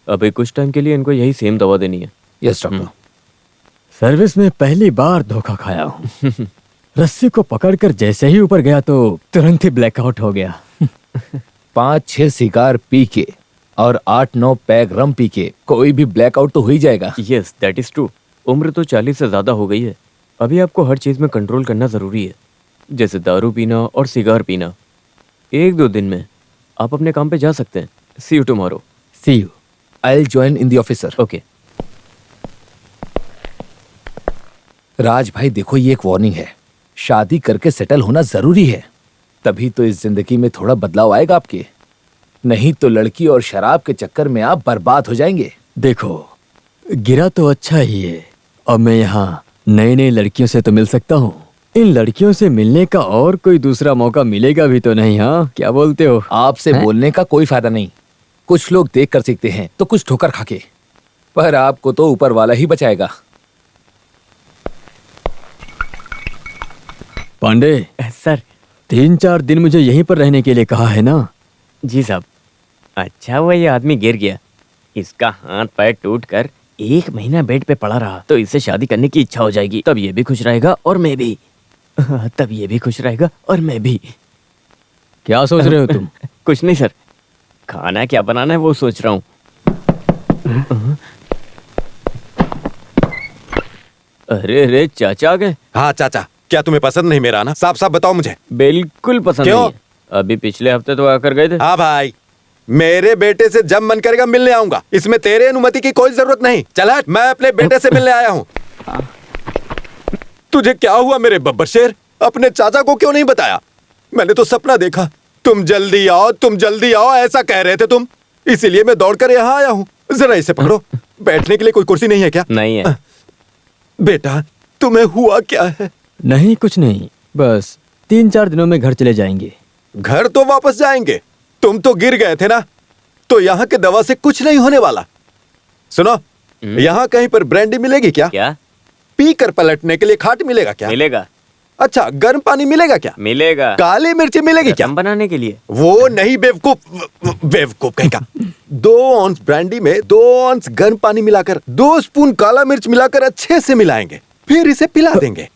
अभी कुछ टाइम के लिए इनको यही सेम दवा देनी है। Yes doctor. सर्विस में पहली बार धोखा खाया हूँ। रस्सी को पकड़कर जैसे ही ऊपर गया तो तुरंत ही ब्लैकआउट हो गया। 5-6 सिगार पी के और 8-9 पैग रम पी के कोई भी ब्लैकआउट तो हो ही जाएगा। Yes that is true. उम्र तो 40 से ज्यादा हो गई है। अभी आपको हर चीज में कंट्रोल करना जरूरी है, जैसे दारू पीना और सिगार पीना। 1-2 दिन में आप अपने काम पे जा सकते हैं। See you tomorrow. See you. I will join in the office sir. Okay. Raj भाई देखो, ये एक वार्निंग है। शादी करके सेटल होना जरूरी है, तभी तो इस जिंदगी में थोड़ा बदलाव आएगा आपके। नहीं तो लड़की और शराब के चक्कर में आप बर्बाद हो जाएंगे। देखो, गिरा तो अच्छा ही है। अब मैं यहाँ नई नई लड़कियों से तो मिल सकता हूँ। इन लड़कियों से मिलने का और कोई दूसरा मौका मिलेगा भी तो नहीं। हाँ, क्या बोलते हो? आपसे बोलने का कोई फायदा नहीं। कुछ लोग देख कर सीखते हैं तो कुछ ठोकर खाके, पर आपको तो ऊपर वाला ही बचाएगा। पांडे सर। 3-4 दिन मुझे यहीं पर रहने के लिए कहा है ना? जी साहब। अच्छा हुआ ये आदमी गिर गया। इसका हाथ पैर टूट कर 1 महीना बेड पे पड़ा रहा तो इससे शादी करने की इच्छा हो जाएगी। तब ये भी खुश रहेगा और मैं भी। तब ये भी खुश रहेगा और मैं भी। क्या सोच रहे हो तुम? कुछ नहीं सर, खाना क्या बनाना है वो सोच रहा हूँ। अरे अरे चाचा आ गए। हाँ चाचा, क्या तुम्हें पसंद नहीं मेरा आना? साफ साफ बताओ मुझे। बिल्कुल पसंद क्यों? नहीं है। अभी पिछले हफ्ते तो आकर गए थे। हाँ भाई, मेरे बेटे से जब मन करेगा मिलने आऊंगा। इसमें तेरे अनुमति की कोई जरूरत नहीं। चल हट, मैं अपने बेटे से मिलने आया हूँ। तुझे क्या हुआ मेरे बब्बर शेर? अपने चाचा को क्यों नहीं बताया? मैंने तो सपना देखा, तुम जल्दी आओ, तुम जल्दी आओ ऐसा कह रहे थे तुम, इसीलिए मैं दौड़कर यहाँ आया हूँ। जरा इसे पकड़ो। बैठने के लिए कोई कुर्सी नहीं है क्या? नहीं है। बेटा, तुम्हें हुआ क्या है? नहीं, कुछ नहीं, बस 3-4 दिनों में घर चले जाएंगे। घर तो वापस जाएंगे। तुम तो गिर गए थे ना, तो यहाँ के दवा से कुछ नहीं होने वाला। सुनो, यहाँ कहीं पर ब्रांडी मिलेगी क्या? क्या? पी कर पलटने के लिए खाट मिलेगा क्या? मिलेगा। अच्छा, गर्म पानी मिलेगा क्या? मिलेगा। काली मिर्ची मिलेगी क्या? रसम बनाने के लिए? वो नहीं बेवकूफ, बेवकूफ कहीं का। 2 ऑंस ब्रांडी में 2 ऑंस गर्म पानी मिलाकर 2 स्पून काला मिर्च मिलाकर अच्छे से मिलाएंगे, फिर इसे पिला देंगे।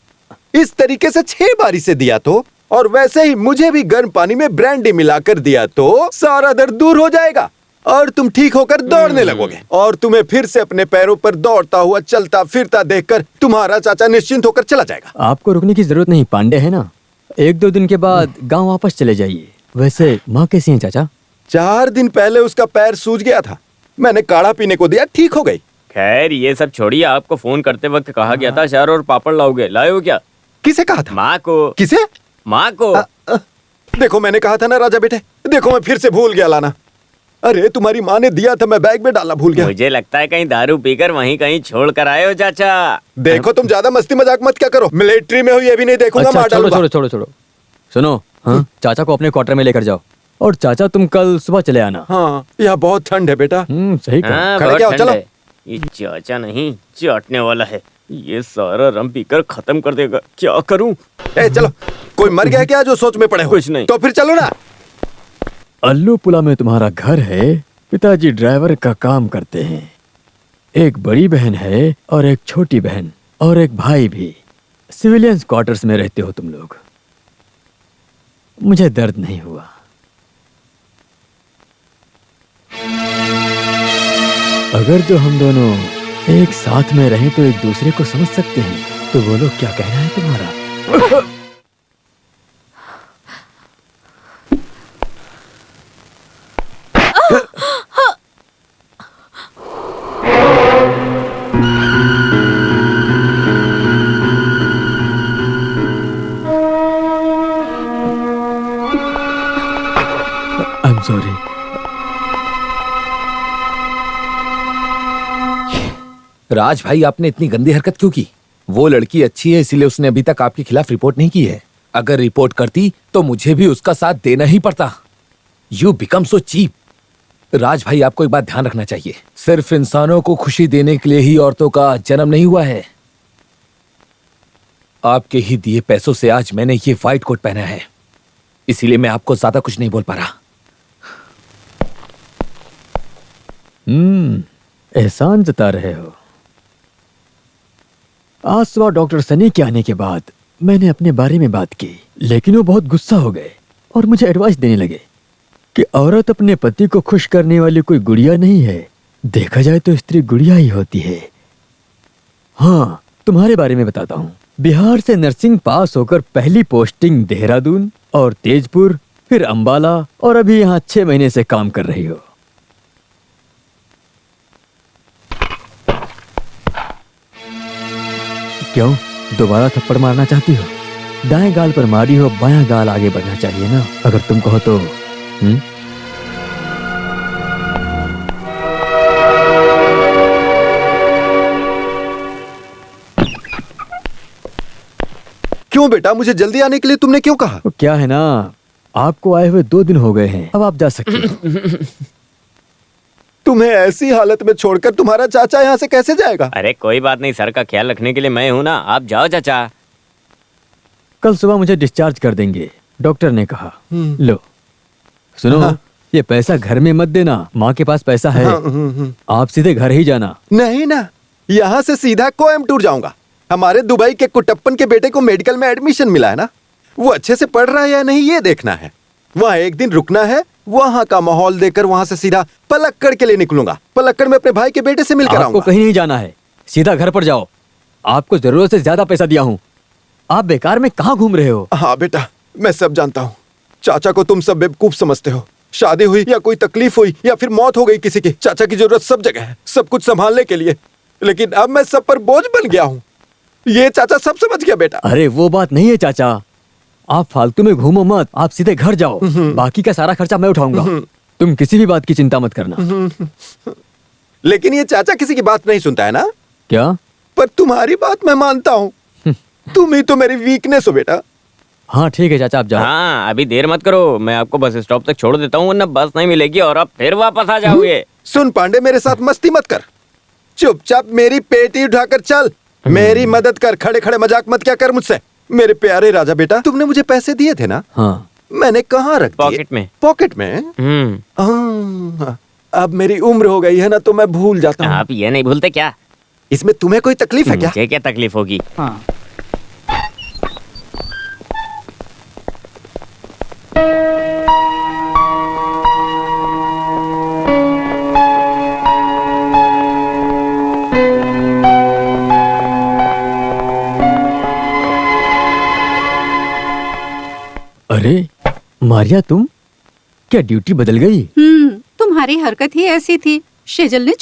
इस तरीके से 6 बार इसे दिया तो, और वैसे ही मुझे भी गर्म पानी में ब्रांडी मिलाकर दिया तो सारा दर्द दूर हो जाएगा और तुम ठीक होकर दौड़ने लगोगे। और तुम्हें फिर से अपने पैरों पर दौड़ता हुआ चलता फिरता देखकर तुम्हारा चाचा निश्चिंत होकर चला जाएगा। आपको रुकने की जरूरत नहीं पांडे, है ना? 1-2 दिन के बाद गांव वापस चले जाइए। वैसे माँ कैसी हैं चाचा? 4 दिन पहले उसका पैर सूज गया था, मैंने काढ़ा पीने को दिया, ठीक हो गई। खैर ये सब छोड़िए। आपको फोन करते वक्त कहा गया था अचार और पापड़ लाओगे, लाए हो क्या? किसे कहा था? माँ को। किसे? माँ को। देखो मैंने कहा था ना राजा बेटे, देखो मैं फिर से भूल गया लाना। अरे तुम्हारी माँ ने दिया था, मैं बैग में डालना भूल गया। मुझे लगता है कहीं दारू पीकर वहीं कहीं छोड़ कर आए हो चाचा। देखो तुम ज्यादा मस्ती मजाक मत क्या करो, मिलिट्री में हो ये भी नहीं देखूंगा, अच्छा, मार छोड़ो डालूंगा। छोड़ो छोड़ो छोड़ो। सुनो, हाँ, चाचा को अपने क्वार्टर में लेकर जाओ। और चाचा तुम कल सुबह चले आना। हाँ, यहाँ बहुत ठंड है बेटा। सही कहा। हाँ, खड़े बहुत क्या हो, ठंड चलो। है। ये चाचा नहीं चाटने वाला है। ये सारा रम पीकर खत्म कर देगा। क्या करूं? ए चलो, कोई मर गया क्या जो सोच में पड़े हो? कुछ नहीं। तो फिर चलो ना। अल्लूपुला में तुम्हारा घर है। पिताजी ड्राइवर का काम करते हैं। एक बड़ी बहन है और एक छोटी बहन और एक भाई भी। सिविलियंस क्वार्टर्स में रहते हो तुम लोग। मुझे दर्द नहीं हुआ। अगर जो हम दोनों एक साथ में रहें तो एक दूसरे को समझ सकते हैं। तो बोलो, क्या कहना है तुम्हारा? I am sorry. राज भाई, आपने इतनी गंदी हरकत क्यों की? वो लड़की अच्छी है इसीलिए उसने अभी तक आपके खिलाफ रिपोर्ट नहीं की है। अगर रिपोर्ट करती तो मुझे भी उसका साथ देना ही पड़ता। You become so cheap. Raj भाई, आपको एक बात ध्यान रखना चाहिए, सिर्फ इंसानों को खुशी देने के लिए ही औरतों का जन्म नहीं हुआ है। आपके ही दिए पैसों से आज मैंने ये व्हाइट कोट पहना है, इसीलिए मैं आपको ज्यादा कुछ नहीं बोल पा रहा। एहसान जता रहे हो। आज सुबह डॉक्टर सनी के आने के बाद मैंने अपने बारे में बात की, लेकिन वो बहुत गुस्सा हो गए और मुझे एडवाइस देने लगे कि औरत अपने पति को खुश करने वाली कोई गुड़िया नहीं है, देखा जाए तो स्त्री गुड़िया ही होती है। हाँ, तुम्हारे बारे में बताता हूँ। बिहार से नर्सिंग पास होकर पहली पोस्टिंग देहरादून और तेजपुर, फिर अंबाला, और अभी यहाँ 6 महीने से काम कर रही हो। क्यों, दोबारा थप्पड़ मारना चाहती हो? दाएं गाल पर मारी हो, बायां गाल आगे बढ़ना चाहिए ना, अगर तुम कहो तो। क्यों बेटा, मुझे जल्दी आने के लिए तुमने क्यों कहा? वो क्या है ना, आपको आए हुए 2 दिन हो गए हैं, अब आप जा सकते हो। तुम्हें ऐसी हालत में छोड़कर तुम्हारा चाचा यहाँ से कैसे जाएगा? अरे कोई बात नहीं, सर का ख्याल रखने के लिए मैं हूँ ना, आप जाओ चाचा। कल सुबह मुझे डिस्चार्ज कर देंगे, डॉक्टर ने कहा। लो सुनो, ये पैसा घर में मत देना, माँ के पास पैसा है। आप सीधे घर ही जाना। नहीं ना, यहाँ से सीधा कोयम्बटूर जाऊंगा। हमारे दुबई के कुटप्पन के बेटे को मेडिकल में एडमिशन मिला है ना, वो अच्छे से पढ़ रहा है या नहीं ये देखना है। वहाँ एक दिन रुकना है, वहाँ का माहौल देखकर वहाँ से सीधा पलक्कड़ के लिए निकलूंगा। पलक्कड़ में अपने भाई के बेटे से मिलकर आपको आऊंगा। कहीं नहीं जाना है, सीधा घर पर जाओ। आपको जरूरत से ज्यादा पैसा दिया हूँ, आप बेकार में कहाँ घूम रहे हो? हाँ बेटा, मैं सब जानता हूँ। चाचा को तुम सब बेवकूफ समझते हो। शादी हुई या कोई तकलीफ हुई या फिर मौत हो गई किसी की, चाचा की जरूरत सब जगह है, सब कुछ संभालने के लिए। लेकिन अब मैं सब पर बोझ बन गया हूँ। ये चाचा सब समझ गया बेटा। अरे वो बात नहीं है चाचा, आप फालतू में घूमो मत, आप सीधे घर जाओ। बाकी का सारा खर्चा मैं उठाऊंगा, तुम किसी भी बात की चिंता मत करना। लेकिन ये चाचा किसी की बात नहीं सुनता है ना? क्या? पर तुम्हारी बात मैं मानता हूँ। तुम ही तो मेरी वीकनेस हो बेटा। हाँ ठीक है चाचा, आप जाओ। हाँ, अभी देर मत करो, मैं आपको बस स्टॉप तक छोड़ देता हूँ, वरना बस नहीं मिलेगी और आप फिर वापस आ जाओगे। सुन पांडे, मेरे साथ मस्ती मत कर, चुपचाप मेरी पेटी उठाकर चल। मेरी मदद कर, खड़े खड़े मजाक मत क्या कर मुझसे। मेरे प्यारे राजा बेटा, तुमने मुझे पैसे दिए थे ना? हाँ। मैंने कहाँ रख दिए? पॉकेट में। पॉकेट में? हाँ, अब मेरी उम्र हो गई है ना, तो मैं भूल जाता हूँ। आप ये नहीं भूलते क्या? इसमें तुम्हें कोई तकलीफ है क्या? मुझे क्या तकलीफ होगी? हाँ। अरे मारिया, तुम क्या ड्यूटी बदल गई? तुम्हारी हरकत ही ऐसी थी। शेजल ने